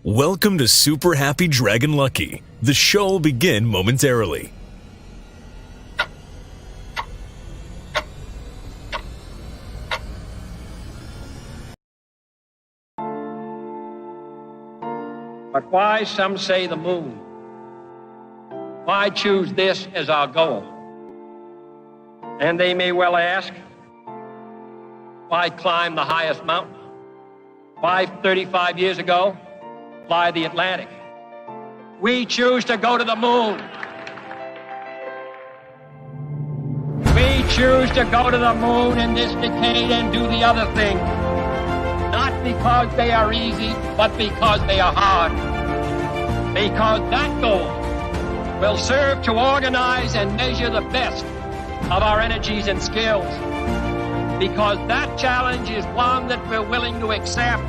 Welcome to Super Happy Dragon Lucky. The show will begin momentarily. But why, some say, the moon? Why choose this as our goal? And they may well ask, why climb the highest mountain? Why, 35 years ago, fly the Atlantic? We choose to go to the moon. We choose to go to the moon in this decade and do the other thing. Not because they are easy, but because they are hard. Because that goal will serve to organize and measure the best of our energies and skills. Because that challenge is one that we're willing to accept,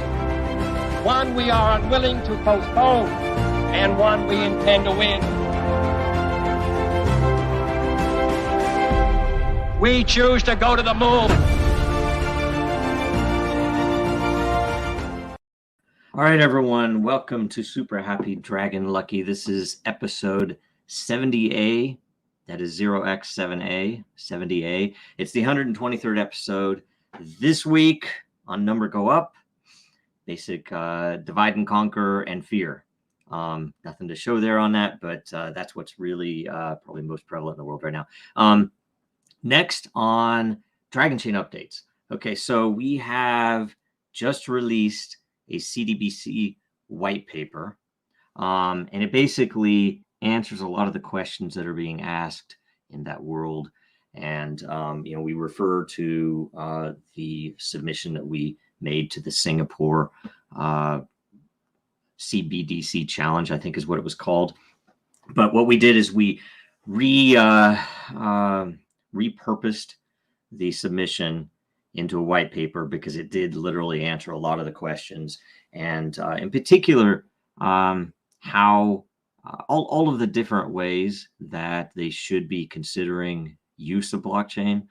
one we are unwilling to postpone, and one we intend to win. We choose to go to the moon. All right, everyone. Welcome to Super Happy Dragon Lucky. This is episode 70A. That is 0x7a, 70A. It's the 123rd episode. This week on Number Go Up, basic divide and conquer and fear. Nothing to show there on that, but that's what's really probably most prevalent in the world right now. Next on Dragonchain updates. Okay, so we have just released a CDBC white paper, and it basically answers a lot of the questions that are being asked in that world. And, we refer to the submission that we made to the Singapore CBDC challenge, I think is what it was called. But what we did is we repurposed the submission into a white paper because it did literally answer a lot of the questions. And in particular, how all of the different ways that they should be considering use of blockchain,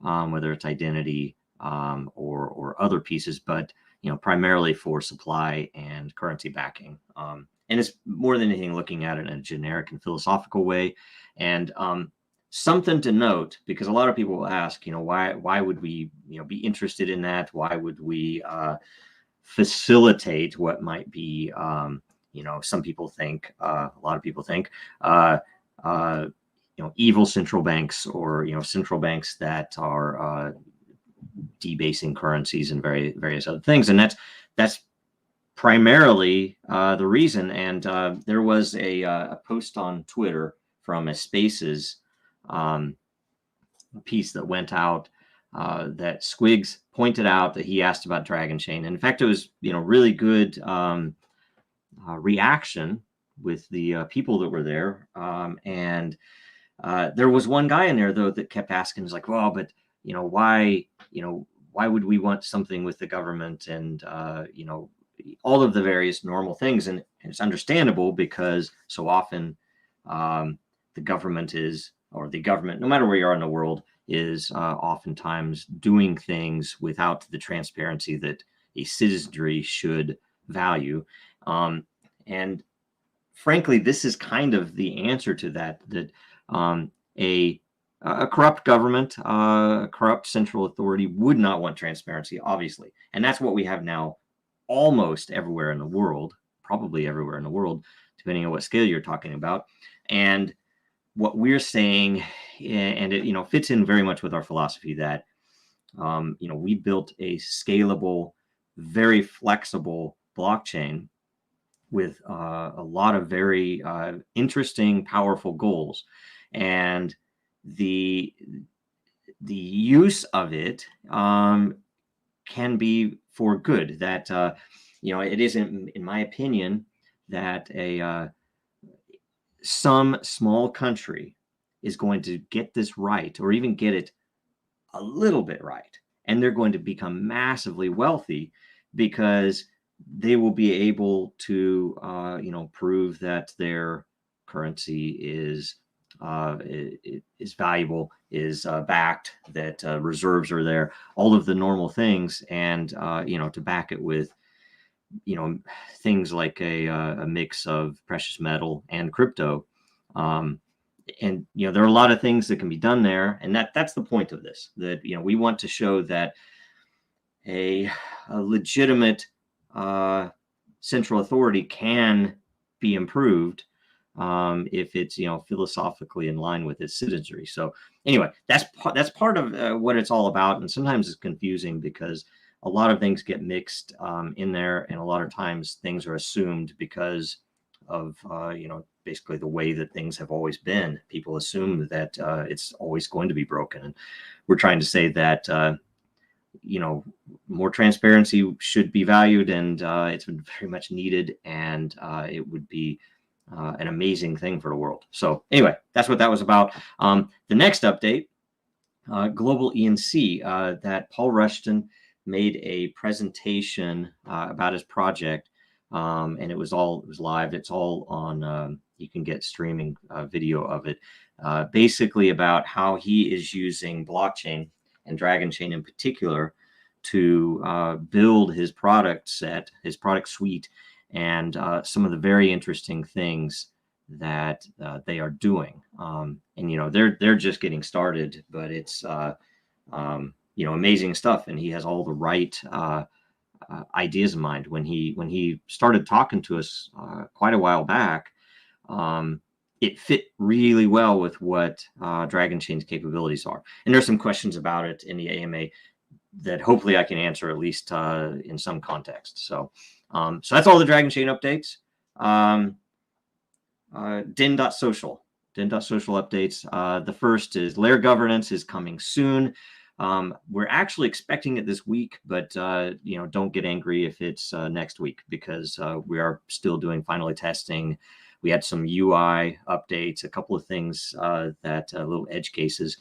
whether it's identity or other pieces, but primarily for supply and currency backing. And it's more than anything looking at it in a generic and philosophical way. And something to note, because a lot of people will ask, why would we be interested in that? Why would we facilitate what might be some people think, a lot of people think, evil central banks, or central banks that are debasing currencies and various other things, and that's primarily the reason. And there was a post on Twitter from a Spaces piece that went out that Squigs pointed out that he asked about Dragonchain. And in fact, it was really good reaction with the people that were there, and there was one guy in there though that kept asking, is like, well, but why would we want something with the government, and all of the various normal things. And it's understandable, because so often the government, no matter where you are in the world, is oftentimes doing things without the transparency that a citizenry should value. And frankly, this is kind of the answer to that a corrupt government, a corrupt central authority would not want transparency, obviously. And that's what we have now almost everywhere in the world, probably everywhere in the world, depending on what scale you're talking about. And what we're saying, and it fits in very much with our philosophy, that we built a scalable, very flexible blockchain with a lot of very interesting, powerful goals. And the use of it can be for good. That it isn't, in my opinion, that some small country is going to get this right, or even get it a little bit right, and they're going to become massively wealthy because they will be able to prove that their currency is valuable, is backed, that reserves are there, all of the normal things, and to back it with things like a mix of precious metal and crypto. And there are a lot of things that can be done there, and that's the point of this. That we want to show that a legitimate central authority can be improved if it's philosophically in line with its citizenry. So anyway, that's part of what it's all about, and sometimes it's confusing because a lot of things get mixed in there, and a lot of times things are assumed because of basically the way that things have always been. People assume that it's always going to be broken, and we're trying to say that more transparency should be valued, and it's been very much needed, and it would be an amazing thing for the world. So anyway, that's what that was about. The next update, Global ENC, that Paul Rushton made a presentation about his project, and it was live. It's all on, you can get streaming video of it, basically about how he is using blockchain and Dragonchain in particular to build his product set, his product suite, and some of the very interesting things that they are doing. And they're just getting started, but it's amazing stuff. And he has all the right ideas in mind. When he started talking to us quite a while back, it fit really well with what Dragonchain's capabilities are. And there's some questions about it in the AMA that hopefully I can answer, at least in some context. So that's all the Dragonchain updates. Den.Social updates. The first is layer governance is coming soon. We're actually expecting it this week, but don't get angry if it's next week, because we are still doing finally testing. We had some UI updates, a couple of things that little edge cases.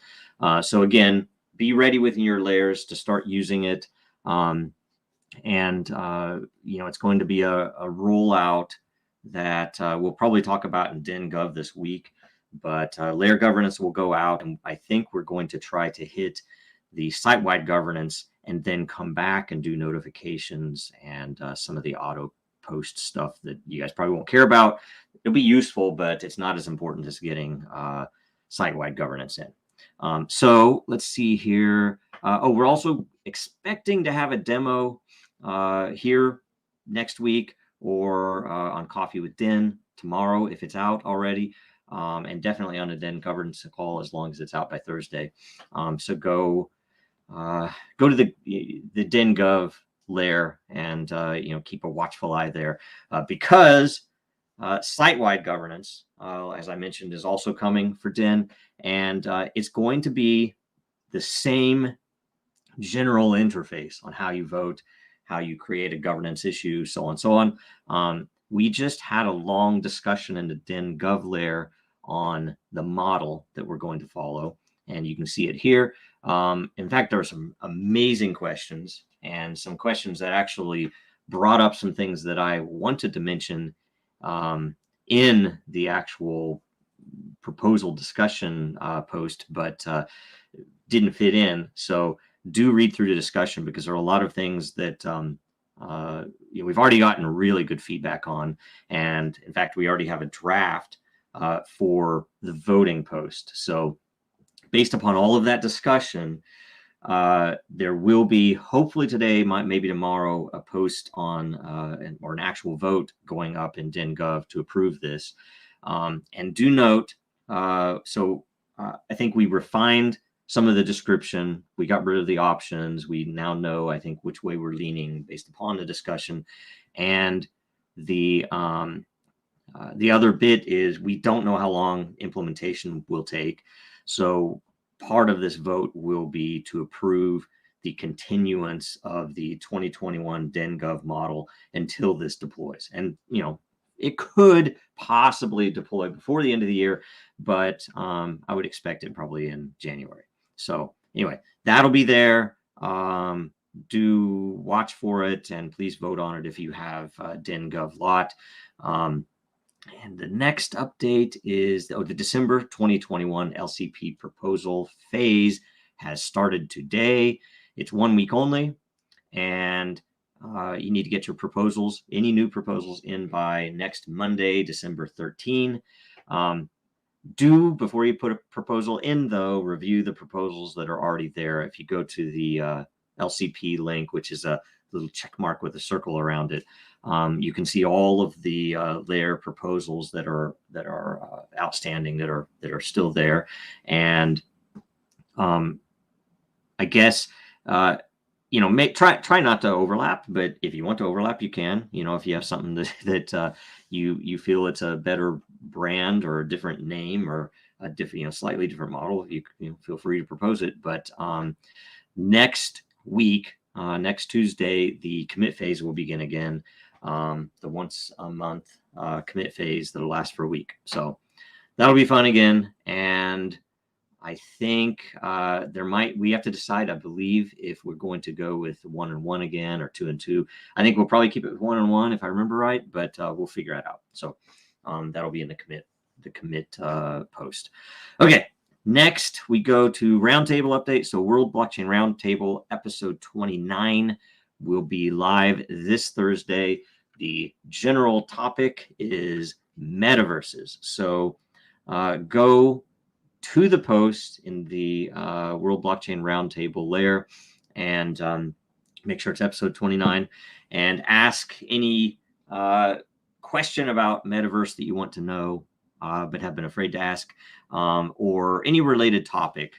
So again, be ready with your layers to start using it. It's going to be a rollout that we'll probably talk about in Den.Gov this week, but layer governance will go out, and I think we're going to try to hit the site-wide governance and then come back and do notifications and some of the auto post stuff that you guys probably won't care about. It'll be useful, but it's not as important as getting site-wide governance in. So let's see here. We're also expecting to have a demo here next week, or on Coffee with Den tomorrow if it's out already, and definitely on a Den governance call as long as it's out by Thursday. So go to the Den.Gov layer and keep a watchful eye there, because site-wide governance, as I mentioned, is also coming for Den, and it's going to be the same general interface on how you vote, how you create a governance issue, so on and so on. We just had a long discussion in the Den.Gov layer on the model that we're going to follow, and you can see it here. In fact, there are some amazing questions, and some questions that actually brought up some things that I wanted to mention in the actual proposal discussion post, but didn't fit in. So do read through the discussion, because there are a lot of things that we've already gotten really good feedback on. And in fact, we already have a draft for the voting post. So based upon all of that discussion, there will be, hopefully today, maybe tomorrow, a post on or an actual vote going up in Den.Gov to approve this. And do note, I think we refined some of the description. We got rid of the options. We now know, I think, which way we're leaning based upon the discussion. And the other bit is we don't know how long implementation will take. So part of this vote will be to approve the continuance of the 2021 Den.Gov model until this deploys. And, it could possibly deploy before the end of the year, but I would expect it probably in January. So anyway, that'll be there. Do watch for it, and please vote on it if you have Den.Gov lot. And the next update is the December 2021 LCP proposal phase has started today. It's 1 week only, and you need to get your proposals, any new proposals, in by next Monday, December 13. Before you put a proposal in, though, review the proposals that are already there. If you go to the LCP link, which is a little check mark with a circle around it, you can see all of the layer proposals that are outstanding, that are still there. And I guess try not to overlap, but if you want to overlap, you can. If you have something that you feel it's a better brand or a different name or a different, slightly different model, you feel free to propose it. But next week, next Tuesday, the commit phase will begin again. The once a month commit phase that'll last for a week. So that'll be fun again. And I think we have to decide, I believe, if we're going to go with 1 and 1 again or 2 and 2. I think we'll probably keep it with 1 and 1 if I remember right, but we'll figure it out. So that'll be in the commit post. Okay, next we go to Roundtable update. So World Blockchain Roundtable episode 29 will be live this Thursday. The general topic is metaverses. So go to the post in the World Blockchain Roundtable layer and make sure it's episode 29 and ask any question about metaverse that you want to know but have been afraid to ask, or any related topic,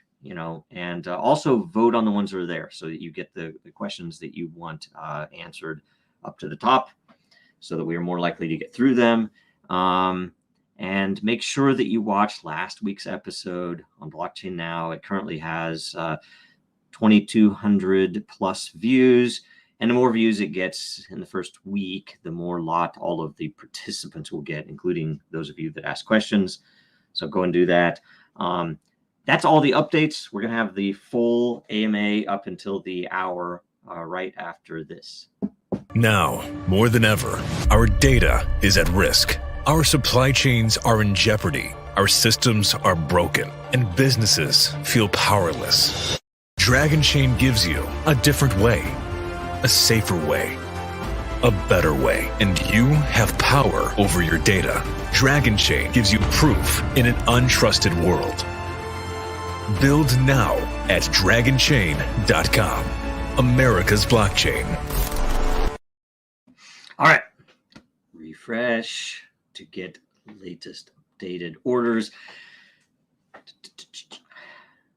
and also vote on the ones that are there so that you get the questions that you want answered up to the top so that we are more likely to get through them. And make sure that you watch last week's episode on Blockchain Now. It currently has 2,200 plus views. And the more views it gets in the first week, the more all of the participants will get, including those of you that ask questions. So go and do that. That's all the updates. We're going to have the full AMA up until the hour right after this. Now, more than ever, our data is at risk. Our supply chains are in jeopardy. Our systems are broken, and businesses feel powerless. Dragonchain gives you a different way, a safer way, a better way, and you have power over your data. Dragonchain gives you proof in an untrusted world. Build now at Dragonchain.com, America's blockchain. All right, refresh to get latest updated orders.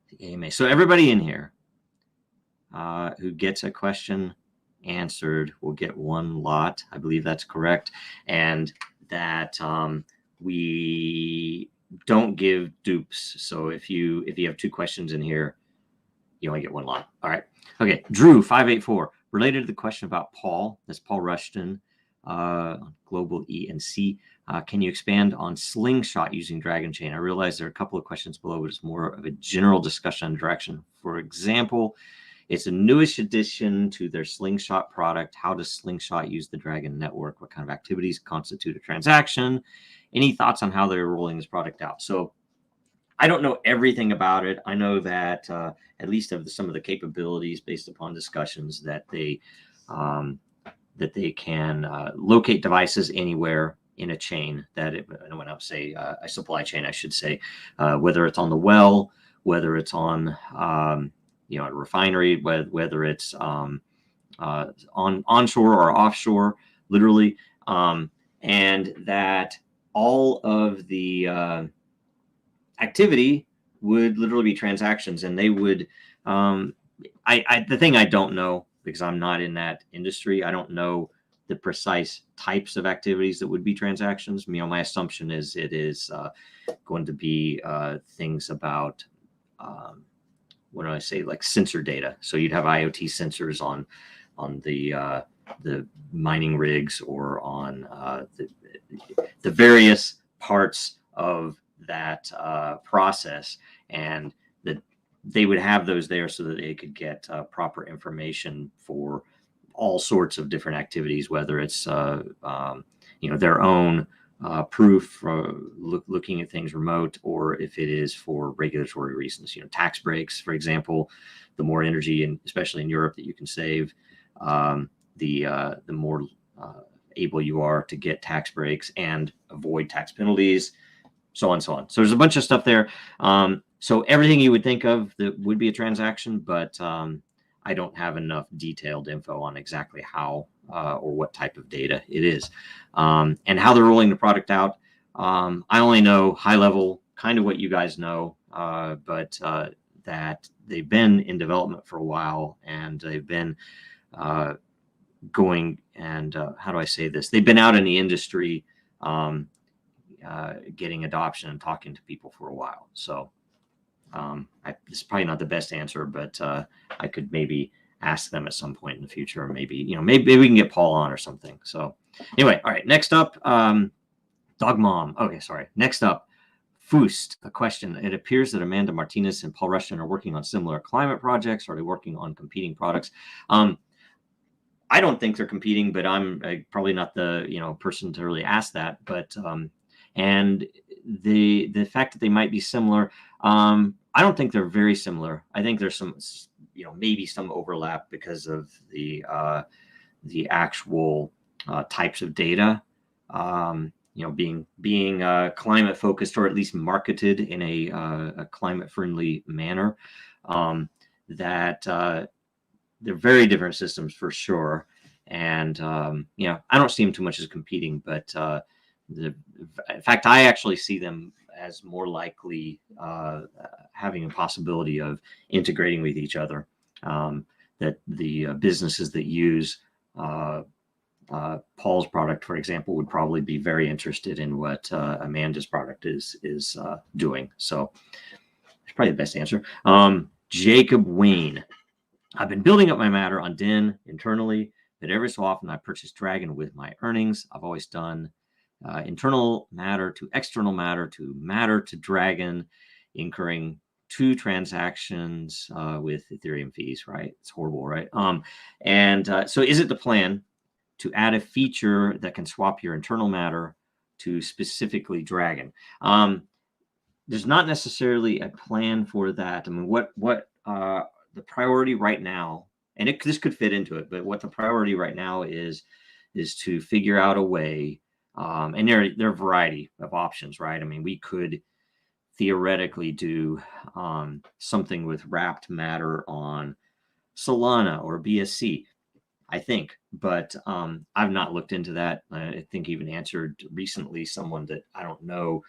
The AMA. So everybody in here who gets a question answered will get one lot. I believe that's correct. And that we don't give dupes. So if you have 2 questions in here, you only get one lot. All right. Okay. Drew 584, related to the question about Paul, that's Paul Rushton, Global ENC. Can you expand on Slingshot using Dragonchain? I realize there are a couple of questions below, but it's more of a general discussion on direction. For example, it's a newish addition to their Slingshot product. How does Slingshot use the Dragon network? What kind of activities constitute a transaction? Any thoughts on how they're rolling this product out? So I don't know everything about it. I know that at least of some of the capabilities based upon discussions that they can locate devices anywhere in a chain when I say a supply chain, I should say, whether it's on the well, whether it's on a refinery, whether it's on onshore or offshore, literally, and that all of the activity would literally be transactions, and they would. The thing I don't know, because I'm not in that industry, I don't know the precise types of activities that would be transactions. My assumption is it is going to be things about what do I say, like sensor data. So you'd have IoT sensors on the mining rigs or on the various parts of that process, and that they would have those there so that they could get proper information for all sorts of different activities, whether it's their own proof for looking at things remote, or if it is for regulatory reasons, tax breaks, for example. The more energy, and especially in Europe, that you can save, the more able you are to get tax breaks and avoid tax penalties, so on and so on. So there's a bunch of stuff there. So everything you would think of that would be a transaction, but I don't have enough detailed info on exactly how or what type of data it is, and how they're rolling the product out. I only know high level, kind of what you guys know, but that they've been in development for a while, and they've been going and how do I say this? They've been out in the industry getting adoption and talking to people for a while. So it's probably not the best answer, but I could maybe ask them at some point in the future, or maybe we can get Paul on or something. So anyway, all right. Next up, Dog Mom. Okay, sorry. Next up, Foost. A question. It appears that Amanda Martinez and Paul Rushton are working on similar climate projects. Are they working on competing products? I don't think they're competing, but I'm probably not the person to really ask that. But and the fact that they might be similar, I don't think they're very similar. I think there's some maybe some overlap because of the actual types of data. Being climate focused, or at least marketed in a climate friendly manner, that they're very different systems for sure. And I don't see them too much as competing, but in fact, I actually see them as more likely having a possibility of integrating with each other. That the businesses that use Paul's product, for example, would probably be very interested in what Amanda's product is doing. So it's probably the best answer. Jacob Wayne. I've been building up my matter on Den internally, but every so often I purchase Dragon with my earnings. I've always done internal matter to external matter to Dragon, incurring 2 transactions with Ethereum fees, right? It's horrible, right? So is it the plan to add a feature that can swap your internal matter to specifically Dragon? There's not necessarily a plan for that. I mean, what the priority right now, and this could fit into it, but what the priority right now is to figure out a way, and there are a variety of options, right? I mean, we could theoretically do something with wrapped matter on Solana or BSC, I think, but I've not looked into that. I think even answered recently someone that I don't know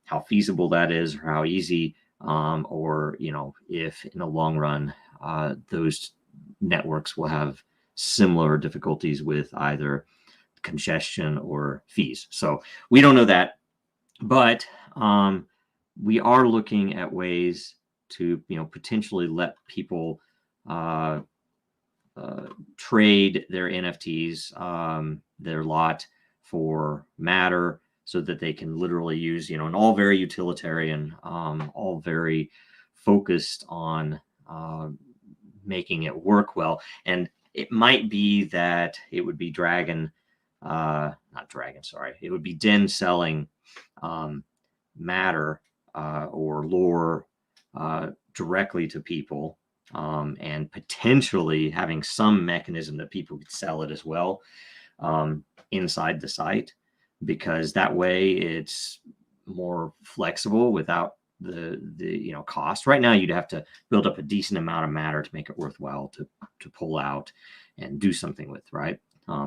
how feasible that is, or how easy, or if in the long run those networks will have similar difficulties with either congestion or fees. So we don't know that, but we are looking at ways to potentially let people trade their NFTs, their lot, for matter, so that they can literally use, and all very utilitarian, all very focused on making it work well. And it might be that it would be Dragon, not Dragon, sorry. It would be Den selling matter or lore directly to people, and potentially having some mechanism that people could sell it as well inside the site, because that way it's more flexible without the cost. Right now you'd have to build up a decent amount of matter to make it worthwhile to pull out and do something with, right?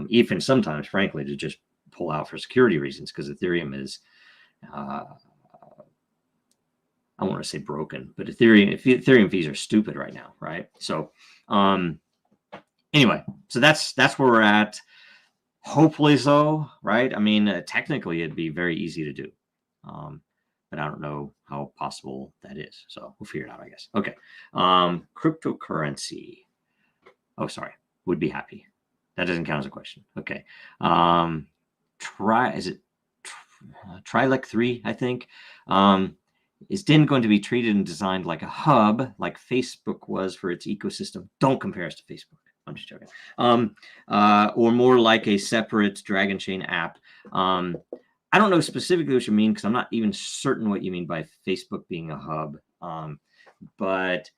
Even sometimes, frankly, to just pull out for security reasons, because Ethereum is I don't want to say broken, but Ethereum fees are stupid right now, right? So anyway, so that's where we're at. Hopefully so, right? I mean, technically it'd be very easy to do, but I don't know how possible that is. So we'll figure it out, I guess. Okay. Cryptocurrency. Oh, sorry. Would be happy. That doesn't count as a question. Okay. Trilec 3, I think. Is Den going to be treated and designed like a hub, like Facebook was for its ecosystem? Don't compare us to Facebook. I'm just joking. Or more like a separate Dragonchain app. I don't know specifically what you mean, because I'm not even certain what you mean by Facebook being a hub. But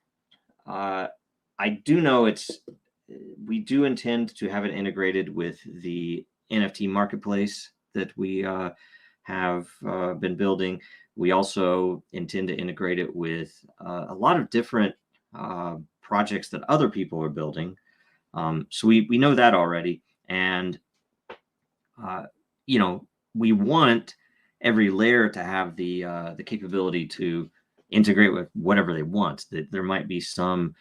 I do know it's we do intend to have it integrated with the NFT marketplace that we have been building. We also intend to integrate it with a lot of different projects that other people are building. So we know that already. And, we want every layer to have the capability to integrate with whatever they want. That there might be some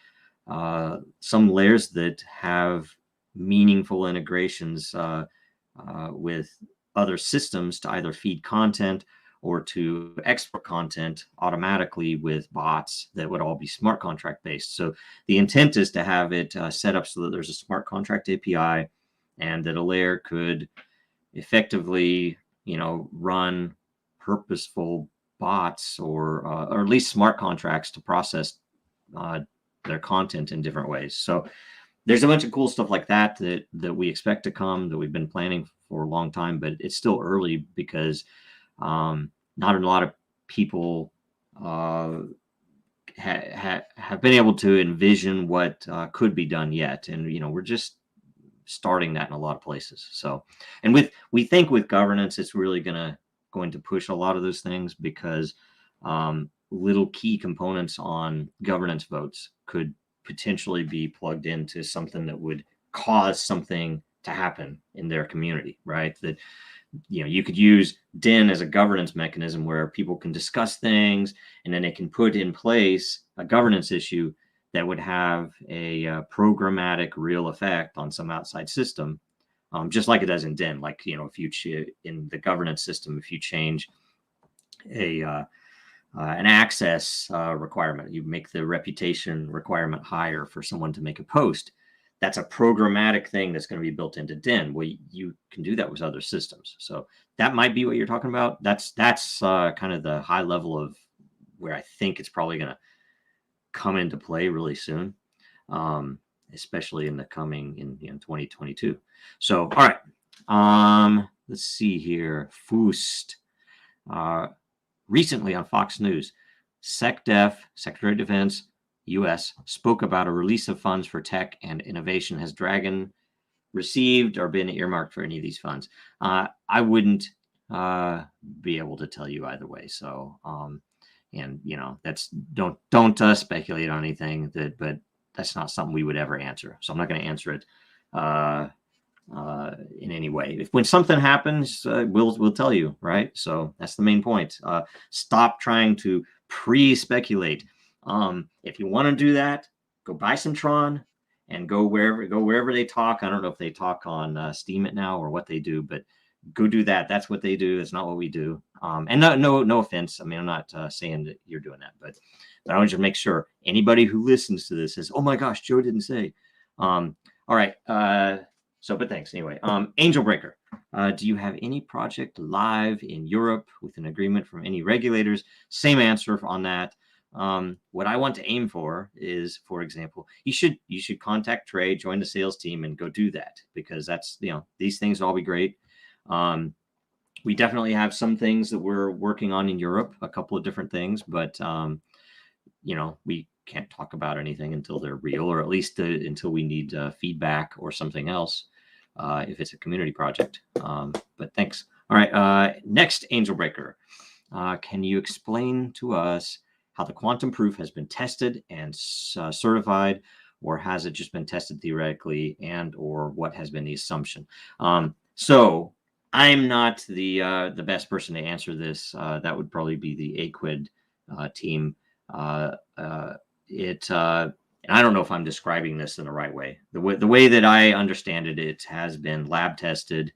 layers that have meaningful integrations with other systems to either feed content or to export content automatically with bots that would all be smart contract based. So the intent is to have it set up so that there's a smart contract API and that a layer could effectively, run purposeful bots or at least smart contracts to process their content in different ways. So there's a bunch of cool stuff like that we expect to come, that we've been planning for a long time, but it's still early because not a lot of people have been able to envision what could be done yet. And, we're just starting that in a lot of places. So, and we think with governance, it's really going to push a lot of those things because little key components on governance votes could potentially be plugged into something that would cause something to happen in their community, right? That, you could use Den as a governance mechanism where people can discuss things and then they can put in place a governance issue that would have a programmatic real effect on some outside system, just like it does in Den. Like, if you in the governance system, if you change an access requirement, you make the reputation requirement higher for someone to make a post. That's a programmatic thing that's going to be built into Den. Well, you can do that with other systems. So that might be what you're talking about. That's kind of the high level of where I think it's probably going to come into play really soon, especially in 2022. So, all right. Let's see here. Foost. Recently on Fox News, SecDef, Secretary of Defense, U.S., spoke about a release of funds for tech and innovation. Has Dragon received or been earmarked for any of these funds? I wouldn't be able to tell you either way. So, and that's don't speculate on anything but that's not something we would ever answer. So I'm not going to answer it in any way. When something happens, we'll tell you, right? So that's the main point. Stop trying to pre-speculate. If you want to do that, go buy some Tron and go wherever they talk. I don't know if they talk on Steam it now or what they do, but go do that. That's what they do. It's not what we do. And no offense. I mean, I'm not saying that you're doing that, but I want you to make sure anybody who listens to this says, "Oh my gosh, Joe didn't say." All right. But thanks anyway. Angel Breaker. Do you have any project live in Europe with an agreement from any regulators? Same answer on that. What I want to aim for is, for example, you should contact Trey, join the sales team, and go do that, because that's, these things will all be great. We definitely have some things that we're working on in Europe, a couple of different things, but we can't talk about anything until they're real, or at least until we need feedback or something else, if it's a community project. But thanks. All right. Next, Angel Breaker. Can you explain to us how the quantum proof has been tested and certified, or has it just been tested theoretically, and or what has been the assumption? So I'm not the best person to answer this. That would probably be the Aquid team. And I don't know if I'm describing this in the right way. The way that I understand it, it has been lab tested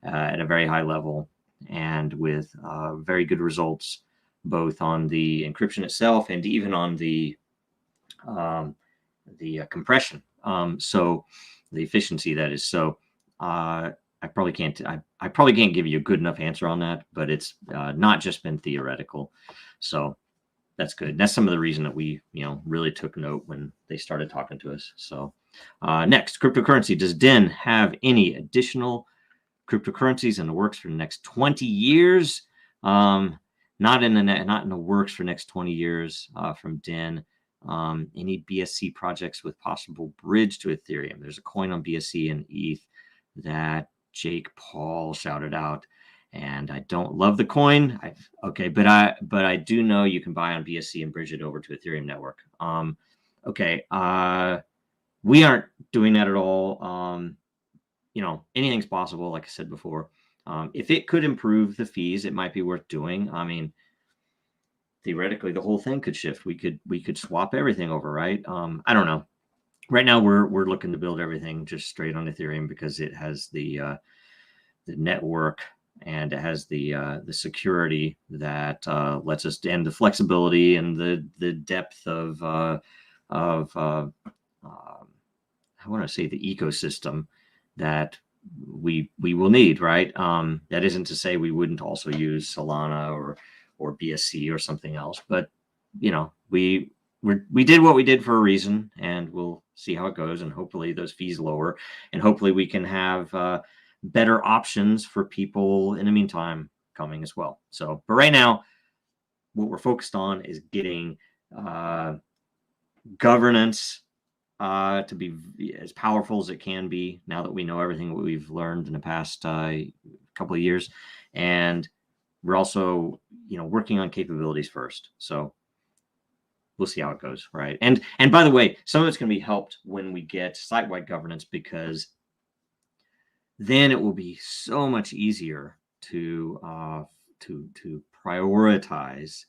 at a very high level and with very good results, both on the encryption itself and even on the compression. So the efficiency, that is. So I probably can't give you a good enough answer on that, but it's not just been theoretical. So that's good. That's some of the reason that we, really took note when they started talking to us. So next, cryptocurrency. Does Den have any additional cryptocurrencies in the works for the next 20 years? Not in the works for the next 20 years from Den. any BSC projects with possible bridge to Ethereum. There's a coin on BSC and ETH that Jake Paul shouted out, and I don't love the coin. But I do know you can buy on BSC and bridge it over to Ethereum network. We aren't doing that at all. Anything's possible, like I said before. If it could improve the fees, it might be worth doing. I mean, theoretically, the whole thing could shift. We could swap everything over, right? I don't know. Right now, we're looking to build everything just straight on Ethereum because it has the network and it has the security that lets us, and the flexibility and the depth of I want to say the ecosystem that we will need, right? That isn't to say we wouldn't also use Solana or BSC or something else, but we did what we did for a reason, and we'll see how it goes, and hopefully those fees lower, and hopefully we can have better options for people in the meantime coming as well. So, but right now, what we're focused on is getting governance to be as powerful as it can be now that we know everything what we've learned in the past couple of years, and we're also working on capabilities first. So we'll see how it goes, right? And by the way, some of it's going to be helped when we get site-wide governance, because then it will be so much easier to prioritize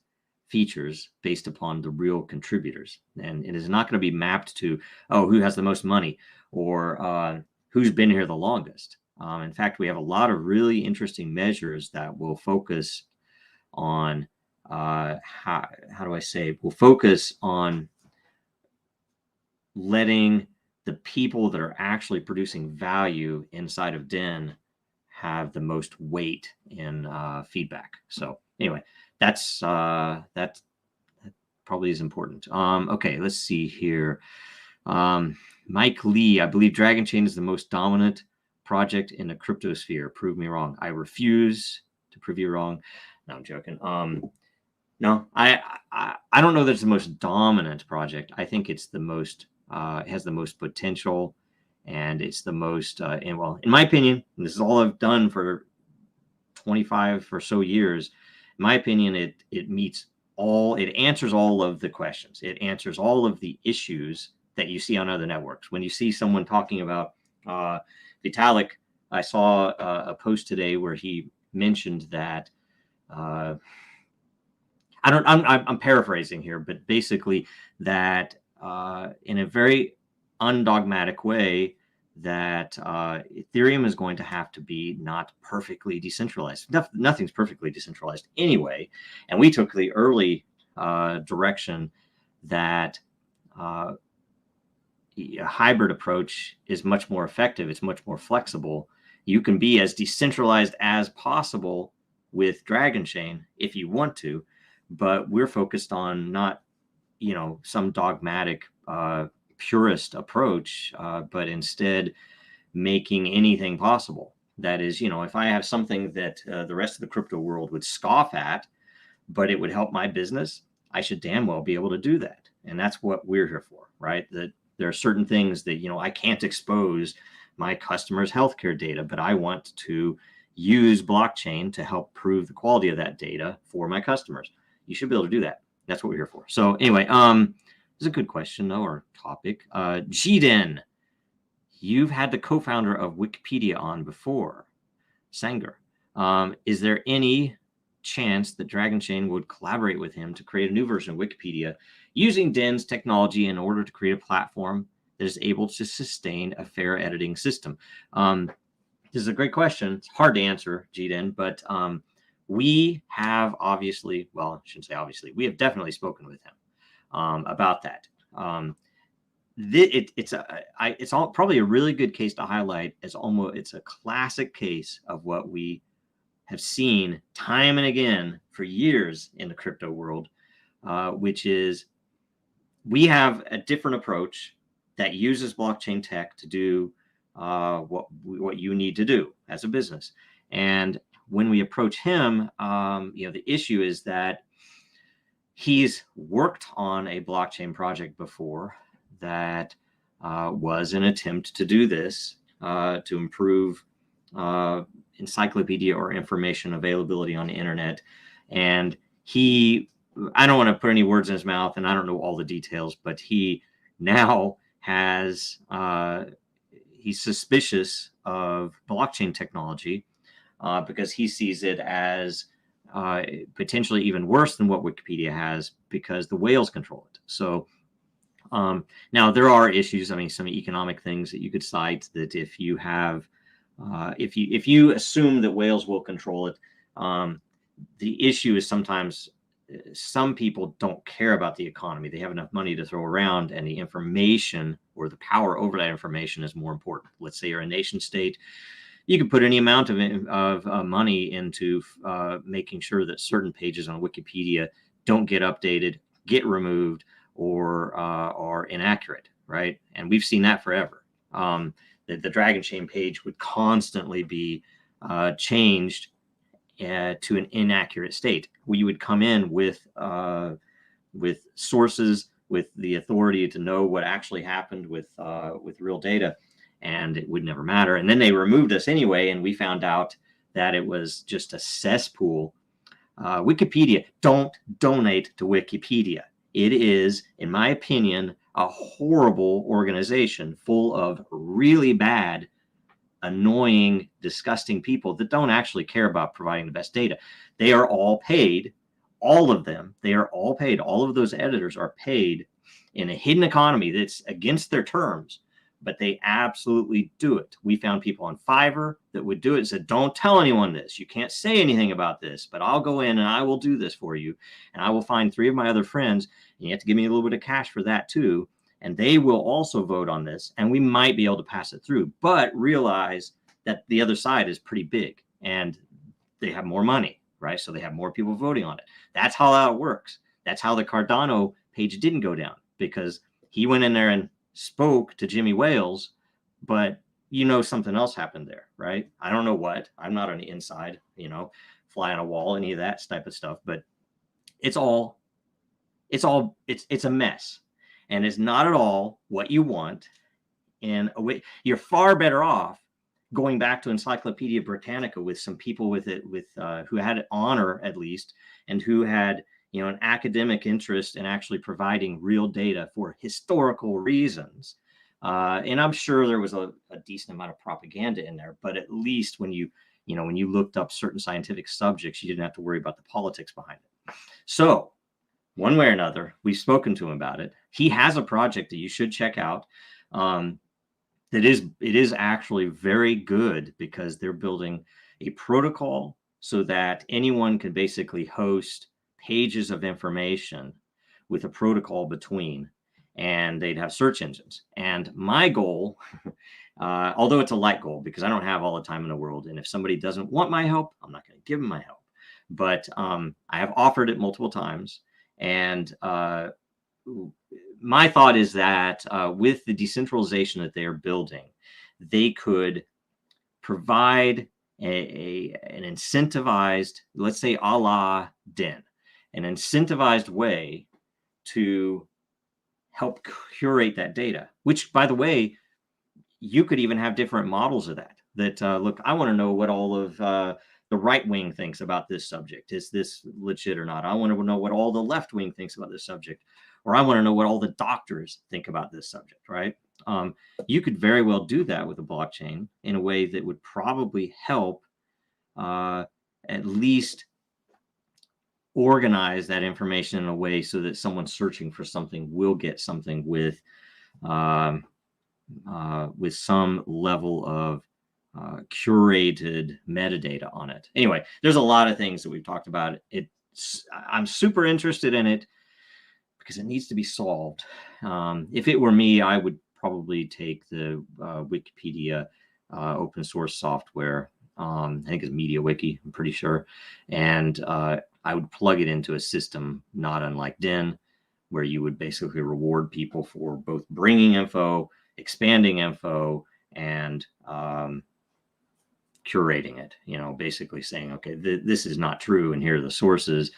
features based upon the real contributors, and it is not going to be mapped to who has the most money or who's been here the longest. In fact, we have a lot of really interesting measures that will focus on we'll focus on letting the people that are actually producing value inside of Den have the most weight in feedback. So anyway, that probably is important. Okay, let's see here. Mike Lee, I believe Dragonchain is the most dominant project in the cryptosphere. Prove me wrong. I refuse to prove you wrong. No, I'm joking. No, I don't know that it's the most dominant project. I think it's the most, it has the most potential, and it's the most, in my opinion, and this is all I've done for 25 or so years. In my opinion, it answers all of the questions. It answers all of the issues that you see on other networks. When you see someone talking about Vitalik, I saw a post today where he mentioned that I'm paraphrasing here, but basically that in a very undogmatic way, that Ethereum is going to have to be not perfectly decentralized. Nothing's perfectly decentralized anyway. And we took the early direction that a hybrid approach is much more effective. It's much more flexible. You can be as decentralized as possible with Dragonchain if you want to, but we're focused on not, some dogmatic purist approach, but instead making anything possible. That is, if I have something that the rest of the crypto world would scoff at, but it would help my business, I should damn well be able to do that. And that's what we're here for, right? That there are certain things that, I can't expose my customers' healthcare data, but I want to use blockchain to help prove the quality of that data for my customers. You should be able to do that. That's what we're here for. So anyway, it's a good question though, or topic. Jiden, you've had the co-founder of Wikipedia on before, Sanger. Is there any chance that Dragonchain would collaborate with him to create a new version of Wikipedia using Den's technology in order to create a platform that is able to sustain a fair editing system? This is a great question. It's hard to answer, Jiden, but we have obviously, well, I shouldn't say obviously, we have definitely spoken with him about that. It's probably a really good case to highlight as it's a classic case of what we have seen time and again for years in the crypto world, which is we have a different approach that uses blockchain tech to do what you need to do as a business. And when we approach him, the issue is that he's worked on a blockchain project before that was an attempt to do this, to improve encyclopedia or information availability on the internet. And I don't want to put any words in his mouth, and I don't know all the details, but he now has, he's suspicious of blockchain technology because he sees it as potentially even worse than what Wikipedia has, because the whales control it. So now there are issues. I mean, some economic things that you could cite, that if you have, if you assume that whales will control it, the issue is sometimes some people don't care about the economy. They have enough money to throw around, and the information or the power over that information is more important. Let's say you're a nation state. You can put any amount of money into making sure that certain pages on Wikipedia don't get updated, get removed, or are inaccurate, right? And we've seen that forever. The Dragonchain page would constantly be changed to an inaccurate state. We would come in with sources, with the authority to know what actually happened with real data, and it would never matter. And then they removed us anyway, and we found out that it was just a cesspool. Wikipedia, don't donate to Wikipedia. It is, in my opinion, a horrible organization full of really bad, annoying, disgusting people that don't actually care about providing the best data. They are all paid, all of them. They are all paid. All of those editors are paid in a hidden economy that's against their terms, but they absolutely do it. We found people on Fiverr that would do it and said, don't tell anyone this. You can't say anything about this, but I'll go in and I will do this for you. And I will find 3 of my other friends, and you have to give me a little bit of cash for that too. And they will also vote on this, and we might be able to pass it through, but realize that the other side is pretty big and they have more money, right? So they have more people voting on it. That's how that works. That's how the Cardano page didn't go down, because he went in there and spoke to Jimmy Wales, but something else happened there, right? I don't know what. I'm not on the inside, fly on a wall, any of that type of stuff, but it's a mess. And it's not at all what you want. And you're far better off going back to Encyclopedia Britannica with some people who had honor, at least, and who had an academic interest in actually providing real data for historical reasons. And I'm sure there was a decent amount of propaganda in there, but at least when you looked up certain scientific subjects, you didn't have to worry about the politics behind it. So one way or another, we've spoken to him about it. He has a project that you should check out. It is actually very good, because they're building a protocol so that anyone can basically host pages of information with a protocol between, and they'd have search engines. And my goal, although it's a light goal, because I don't have all the time in the world, and if somebody doesn't want my help, I'm not going to give them my help. But I have offered it multiple times. And my thought is that with the decentralization that they are building, they could provide an incentivized, let's say a la Den, an incentivized way to help curate that data, which, by the way, you could even have different models of that. Look, I want to know what all of the right wing thinks about this subject. Is this legit or not? I want to know what all the left wing thinks about this subject, or I want to know what all the doctors think about this subject, right? You could very well do that with a blockchain in a way that would probably help at least organize that information in a way so that someone searching for something will get something with some level of curated metadata on it. Anyway, there's a lot of things that we've talked about. I'm super interested in it because it needs to be solved. If it were me, I would probably take the Wikipedia open source software. I think it's MediaWiki, I'm pretty sure. And I would plug it into a system not unlike Den, where you would basically reward people for both bringing info, expanding info, and curating it, basically saying, okay, this is not true, and here are the sources.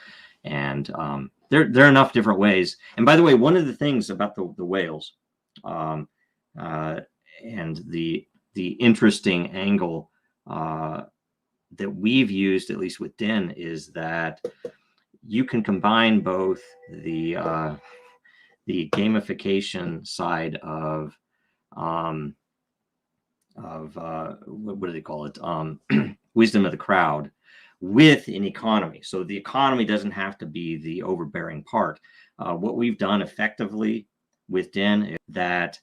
And there are enough different ways. And by the way, one of the things about the whales, and the interesting angle that we've used, at least with Den, is that you can combine both the gamification side of what do they call it? Wisdom of the crowd with an economy. So the economy doesn't have to be the overbearing part. What we've done effectively with Den is that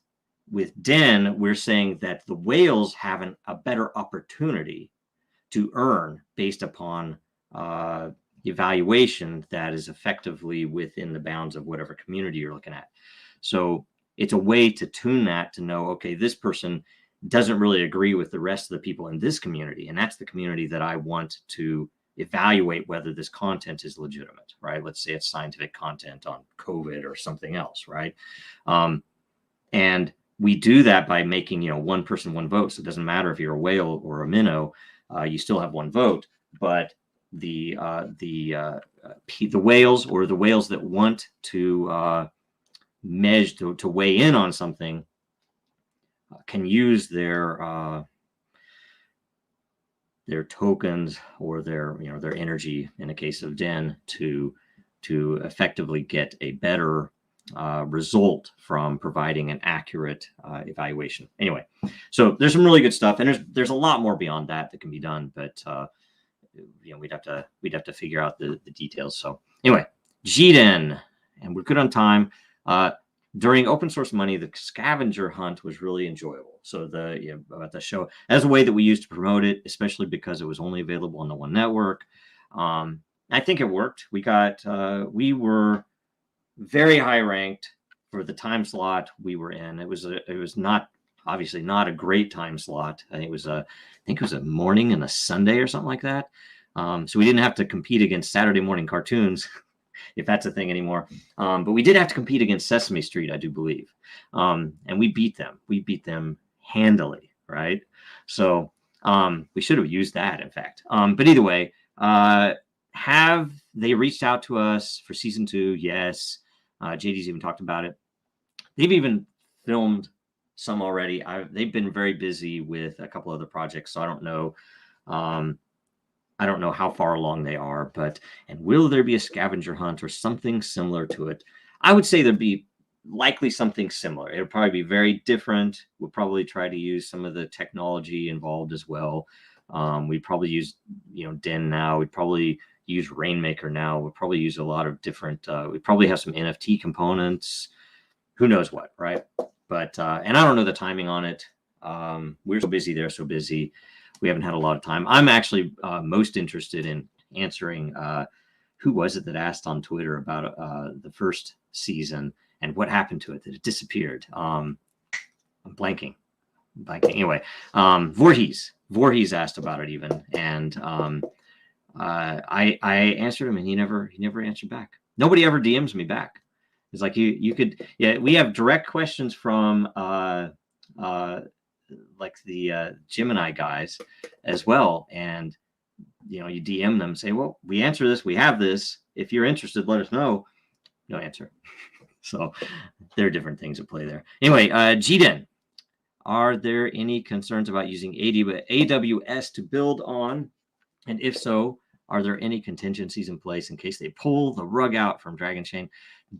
with Den, we're saying that the whales have a better opportunity to earn based upon evaluation that is effectively within the bounds of whatever community you're looking at. So it's a way to tune that to know, okay, this person doesn't really agree with the rest of the people in this community, and that's the community that I want to evaluate whether this content is legitimate, right? Let's say it's scientific content on COVID or something else, right? And we do that by making, one person, one vote. So it doesn't matter if you're a whale or a minnow, you still have one vote. But the whales, or the whales that want to measure, to weigh in on something, can use their tokens or their energy, in the case of Den, to effectively get a better result from providing an accurate evaluation. Anyway, so there's some really good stuff, and there's a lot more beyond that can be done, but we'd have to figure out the details. So anyway, GDEN, and we're good on time. During open source money, the scavenger hunt was really enjoyable. So about the show, as a way that we used to promote it, especially because it was only available on the one network. I think it worked. We were very high ranked for the time slot we were in. It was not, obviously not a great time slot. I think it was a morning and a Sunday or something like that. So we didn't have to compete against Saturday morning cartoons, if that's a thing anymore. But we did have to compete against Sesame Street, I do believe. And we beat them. We beat them handily, right? So we should have used that, in fact. But either way, have they reached out to us for season 2? Yes. JD's even talked about it. They've even filmed some already. They've been very busy with a couple other projects, so I don't know. I don't know how far along they are, and will there be a scavenger hunt or something similar to it? I would say there'd be likely something similar. It'll probably be very different. We'll probably try to use some of the technology involved as well. We probably use, Den now. We'd probably use Rainmaker now. We'll probably use a lot of different, we probably have some NFT components. Who knows what, right? But, and I don't know the timing on it. We're so busy. They're so busy. We haven't had a lot of time. I'm actually most interested in answering, who was it that asked on Twitter about the first season and what happened to it, that it disappeared. I'm blanking. Anyway, Voorhees asked about it even. And I answered him, and he never answered back. Nobody ever DMs me back. It's like you could, yeah, we have direct questions from like the Gemini guys as well, and you DM them, say, well, we answer this, we have this, if you're interested, let us know. No answer. So there are different things at play there. Anyway, GDEN, are there any concerns about using AWS to build on, and if so, are there any contingencies in place in case they pull the rug out from Dragonchain?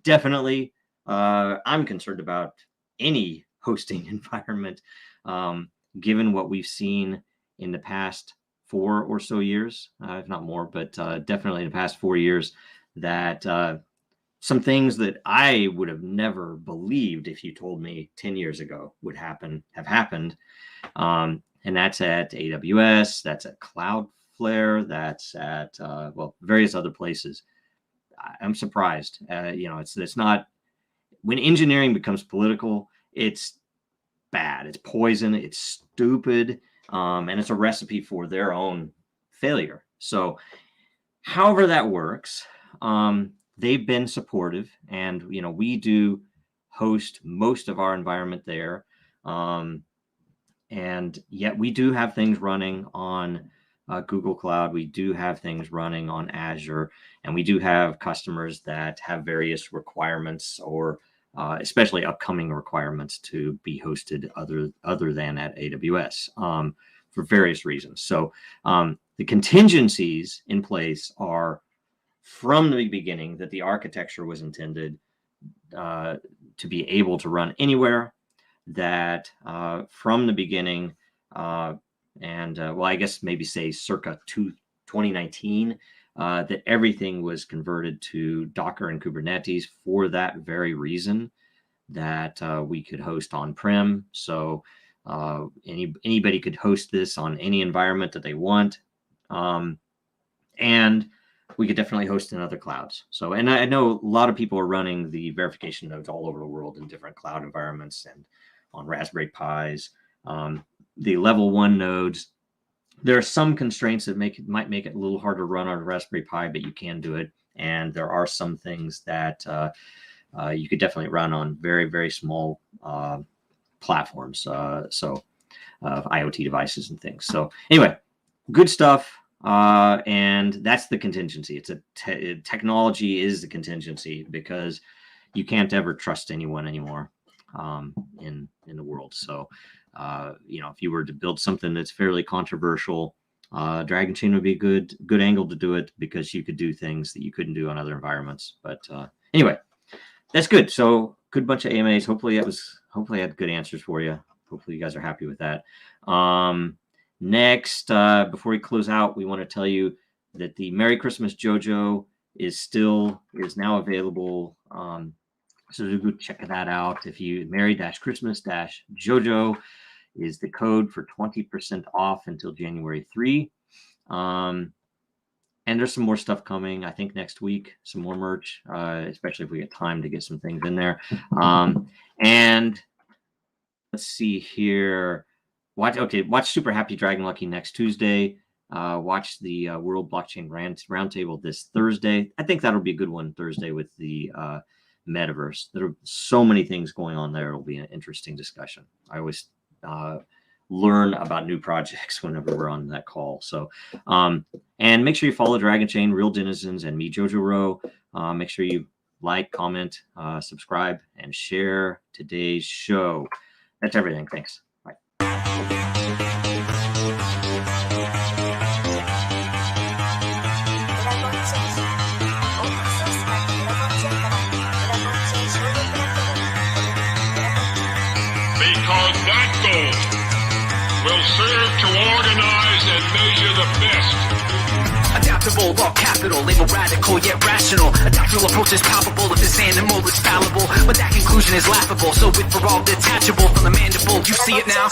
Definitely. I'm concerned about any hosting environment, given what we've seen in the past 4 or so years, if not more, but definitely in the past 4 years, that some things that I would have never believed if you told me 10 years ago would have happened. And that's at AWS, that's at Cloudflare, that's at, various other places. I'm surprised. It's not, when engineering becomes political, it's bad, it's poison, it's stupid, and it's a recipe for their own failure. So however that works, they've been supportive, and we do host most of our environment there, and yet we do have things running on Google Cloud. We do have things running on Azure, and we do have customers that have various requirements, or especially upcoming requirements, to be hosted other than at AWS for various reasons. So the contingencies in place are from the beginning that the architecture was intended to be able to run anywhere, that from the beginning, well, I guess maybe say circa 2019, that everything was converted to Docker and Kubernetes for that very reason, that we could host on-prem. So anybody could host this on any environment that they want. And we could definitely host in other clouds. So, and I know a lot of people are running the verification nodes all over the world in different cloud environments and on Raspberry Pis. The level 1 nodes, there are some constraints that might make it a little harder to run on a Raspberry Pi, but you can do it. And there are some things that you could definitely run on very, very small platforms, IoT devices and things. So anyway, good stuff. And that's the contingency. It's technology is the contingency, because you can't ever trust anyone anymore in the world. So, if you were to build something that's fairly controversial, Dragonchain would be a good angle to do it, because you could do things that you couldn't do on other environments. But anyway, that's good. So good bunch of AMAs. Hopefully I had good answers for you. Hopefully you guys are happy with that. Next, before we close out, we want to tell you that the Merry Christmas JoJo is now available. So go check that out. If you Merry-Christmas-JoJo is the code for 20% off until January 3. And there's some more stuff coming, I think, next week, some more merch, especially if we get time to get some things in there. And let's see here. Watch Super Happy Dragon Lucky next Tuesday. Watch the World Blockchain Roundtable this Thursday. I think that'll be a good one Thursday with the metaverse. There are so many things going on there. It'll be an interesting discussion. I always learn about new projects whenever we're on that call. So, and make sure you follow Dragonchain, Real Denizens, and me, Jojo Rowe. Make sure you like, comment, subscribe, and share today's show. That's everything. Thanks. Bye. Because that goal will serve to organize and measure the best. Adaptable, raw capital, label radical yet rational. A tactical approach is palpable if this animal is fallible, but that conclusion is laughable. So with for all detachable from the mandible, you see it now.